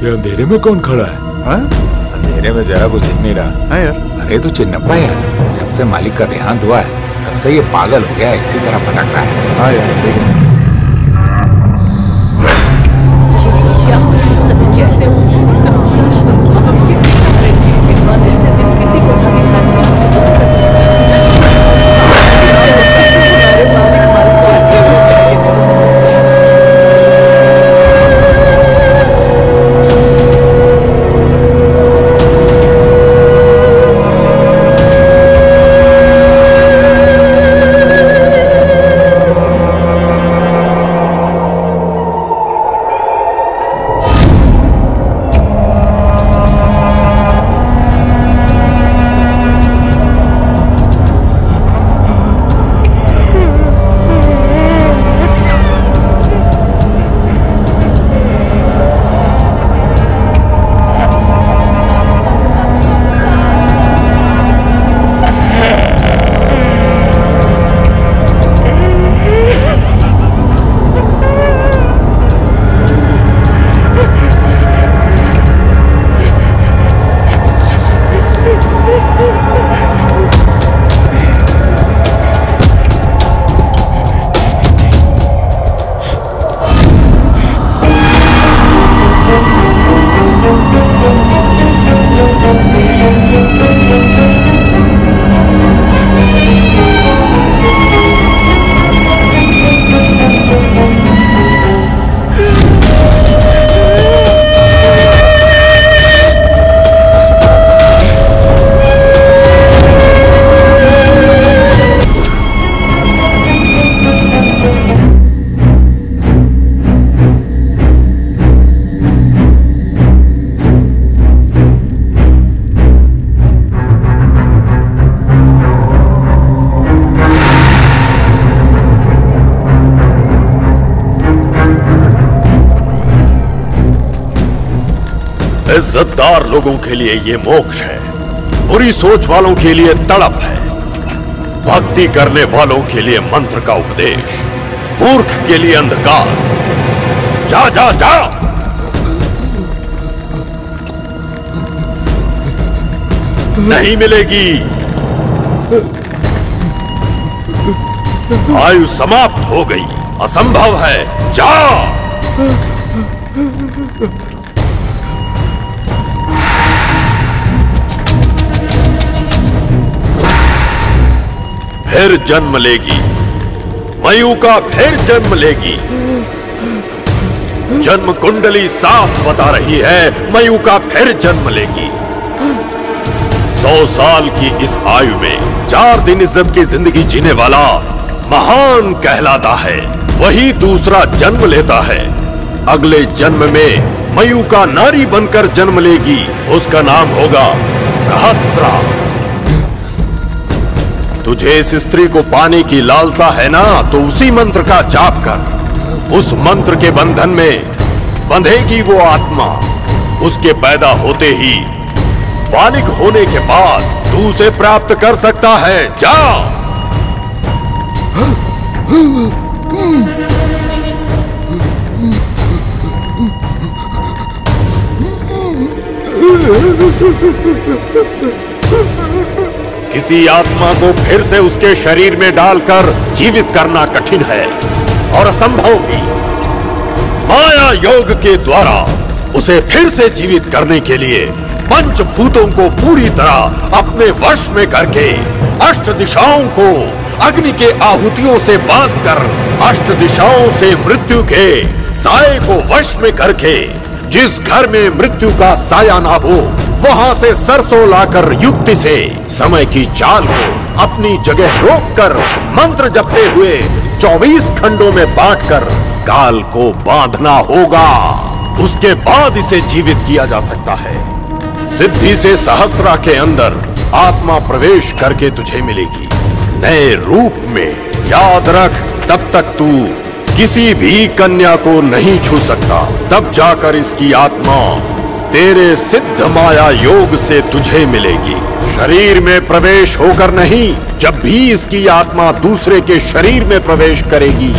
ये अंधेरे में कौन खड़ा है? हाँ? अंधेरे में जरा कुछ दिख नहीं रहा। हाँ यार। अरे तो चिन्नप्पा यार, जब से मालिक का देहांत हुआ है तब से ये पागल हो गया है, इसी तरह भटक रहा है। हाँ यार, सही कह रहे हैं। कैसे हो गया ये सब? हम किसके सहारे जिएंगे? ऐसे दिन किसी को ना दिखाएं, कैसे दुख कटेगा? हमारे मालिक कैसे हो जाएंगे? इज्जतदार लोगों के लिए ये मोक्ष है, बुरी सोच वालों के लिए तड़प है, भक्ति करने वालों के लिए मंत्र का उपदेश, मूर्ख के लिए अंधकार। जा जा जा। नहीं मिलेगी। आयु समाप्त हो गई, असंभव है। जा। फिर जन्म लेगी, मयूका फिर जन्म लेगी। जन्म कुंडली साफ बता रही है, मयूका फिर जन्म लेगी। 100 साल की इस आयु में 4 दिन इज्जत की जिंदगी जीने वाला महान कहलाता है, वही दूसरा जन्म लेता है। अगले जन्म में मयूका नारी बनकर जन्म लेगी, उसका नाम होगा सहस्रा। तुझे इस स्त्री को पाने की लालसा है ना, तो उसी मंत्र का जाप कर। उस मंत्र के बंधन में बंधेगी वो आत्मा। उसके पैदा होते ही बालिग होने के बाद तू उसे प्राप्त कर सकता है। जा। किसी आत्मा को फिर से उसके शरीर में डालकर जीवित करना कठिन है और असंभव भी। माया योग के द्वारा उसे फिर से जीवित करने के लिए पंचभूतों को पूरी तरह अपने वश में करके अष्ट दिशाओं को अग्नि के आहुतियों से बांधकर अष्ट दिशाओं से मृत्यु के साये को वश में करके जिस घर में मृत्यु का साया ना हो वहां से सरसों लाकर युक्ति से समय की चाल को अपनी जगह रोककर मंत्र जपते हुए 24 खंडों में बांटकर काल को बांधना होगा। उसके बाद इसे जीवित किया जा सकता है। सिद्धि से सहस्रा के अंदर आत्मा प्रवेश करके तुझे मिलेगी नए रूप में। याद रख, तब तक तू किसी भी कन्या को नहीं छू सकता। तब जाकर इसकी आत्मा तेरे सिद्ध माया योग से तुझे मिलेगी। शरीर में प्रवेश होकर नहीं, जब भी इसकी आत्मा दूसरे के शरीर में प्रवेश करेगी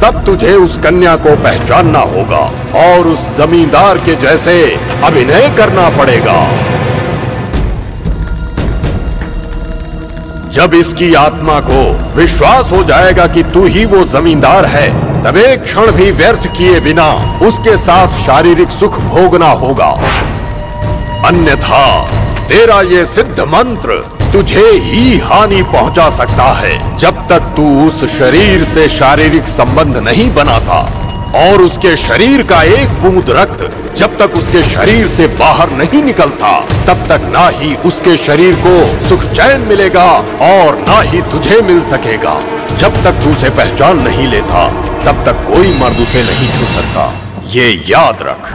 तब तुझे उस कन्या को पहचानना होगा और उस जमींदार के जैसे अभिनय करना पड़ेगा। जब इसकी आत्मा को विश्वास हो जाएगा कि तू ही वो जमींदार है, तब एक क्षण भी व्यर्थ किए बिना उसके साथ शारीरिक सुख भोगना होगा। अन्यथा तेरा ये सिद्ध मंत्र तुझे ही हानि पहुंचा सकता है। जब तक तू उस शरीर से शारीरिक संबंध नहीं बनाता और उसके शरीर का एक बूंद रक्त जब तक उसके शरीर से बाहर नहीं निकलता, तब तक ना ही उसके शरीर को सुख चैन मिलेगा और ना ही तुझे मिल सकेगा। जब तक तू उसे पहचान नहीं लेता, तब तक कोई मर्द उसे नहीं छू सकता। ये याद रख।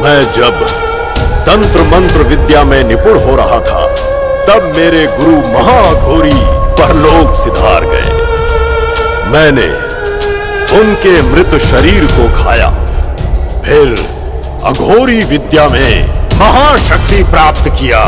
मैं जब तंत्र मंत्र विद्या में निपुण हो रहा था, तब मेरे गुरु महाघोरी परलोक सिधार गए। मैंने उनके मृत शरीर को खाया, फिर अघोरी विद्या में महाशक्ति प्राप्त किया।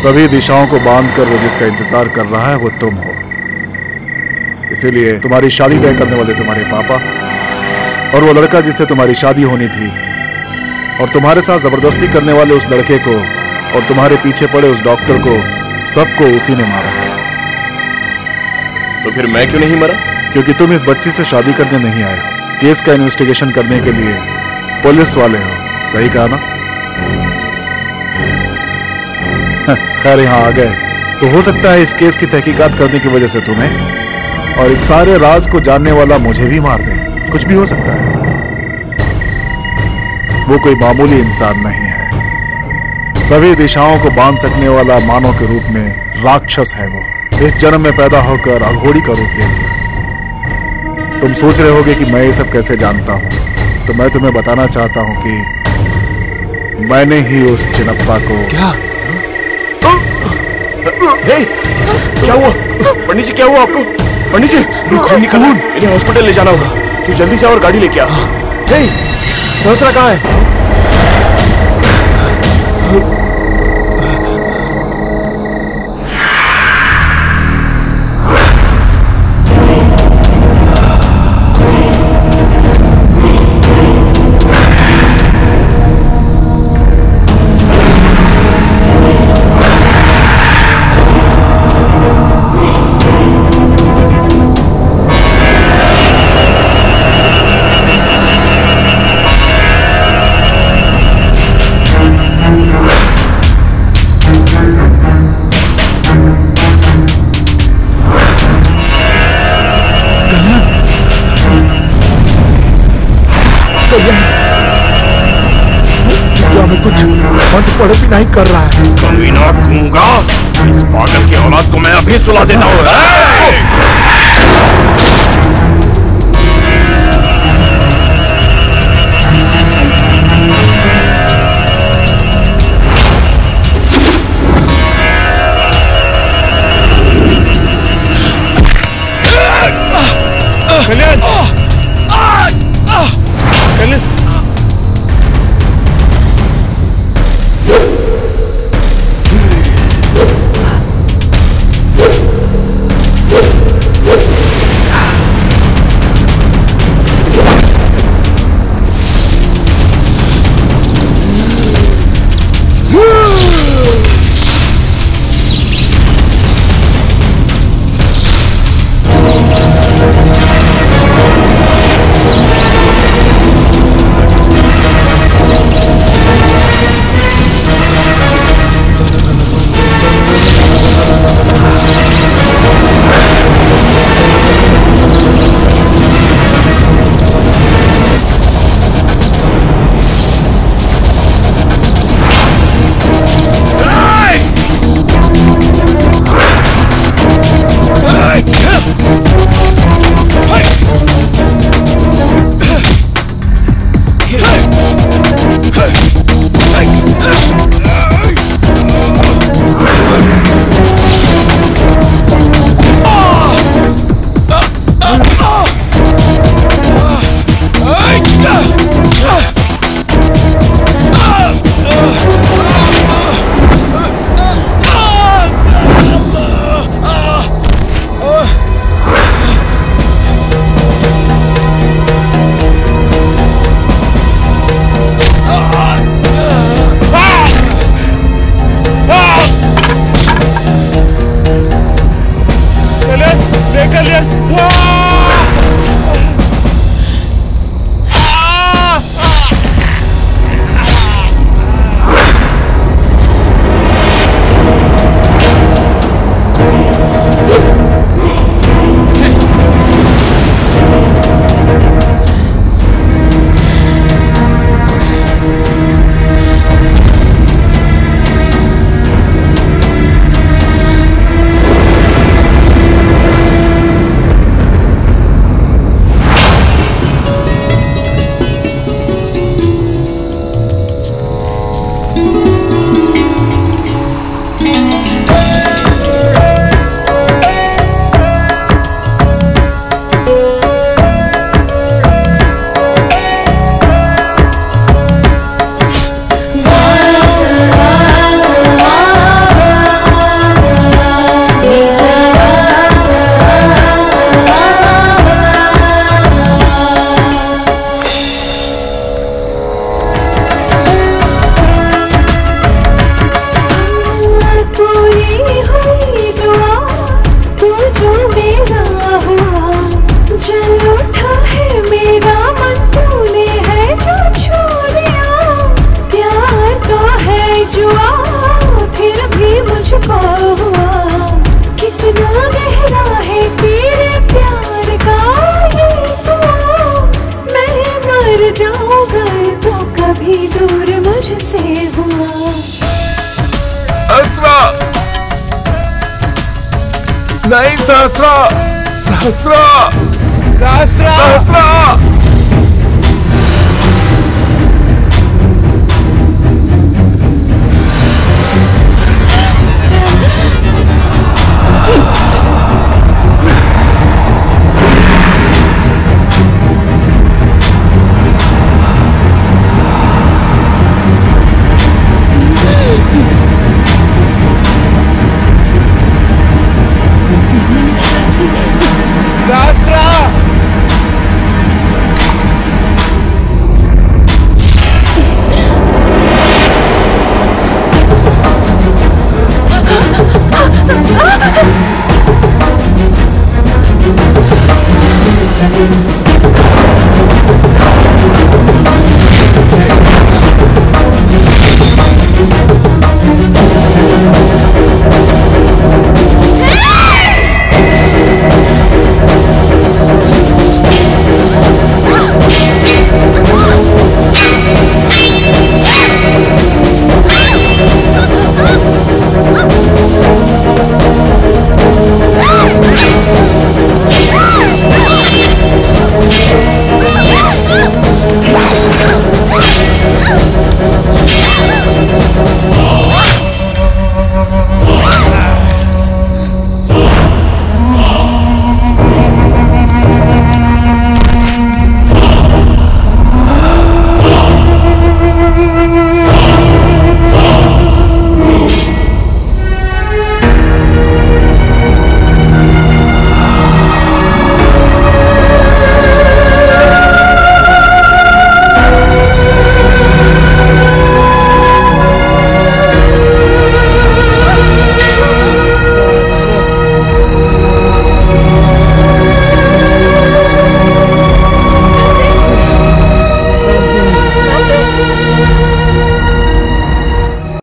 सभी दिशाओं को बांधकर वो जिसका इंतजार कर रहा है वो तुम हो। इसीलिए तुम्हारी शादी तय करने वाले तुम्हारे पापा और वो लड़का जिससे तुम्हारी शादी होनी थी और तुम्हारे साथ जबरदस्ती करने वाले उस लड़के को और तुम्हारे पीछे पड़े उस डॉक्टर को, सबको उसी ने मारा है। तो फिर मैं क्यों नहीं मरा? क्योंकि तुम इस बच्ची से शादी करने नहीं आए हो, केस का इन्वेस्टिगेशन करने के लिए पुलिस वाले हो। सही कहा ना? खैर यहाँ आ गए तो हो सकता है इस केस की तहकीकात करने की वजह से तुम्हें और इस सारे राज को जानने वाला मुझे भी मार दे। कुछ भी हो सकता है। वो कोई मामूली इंसान नहीं है, सभी दिशाओं को बांध सकने वाला मानव के रूप में राक्षस है। वो इस जन्म में पैदा होकर अघोरी का रूप ले लिया। तुम सोच रहे होगे कि मैं ये सब कैसे जानता हूं, तो मैं तुम्हें बताना चाहता हूं कि मैंने ही उस चिनप्पा को। क्या? हे, क्या हुआ? पंडित जी क्या हुआ आपको? पंडित जी खून निकला, इन्हें हॉस्पिटल ले जाना होगा। तू जल्दी जा और गाड़ी लेके आ। हे, सहस्रा कहाँ है? कर रहा है। कमीना गूंगा, इस पागल के औलाद को मैं अभी सुला देता हूँ। कल्याण, कल्याण, नहीं सहस्रा, सहस्रा, सहस्रा, सहस्रा।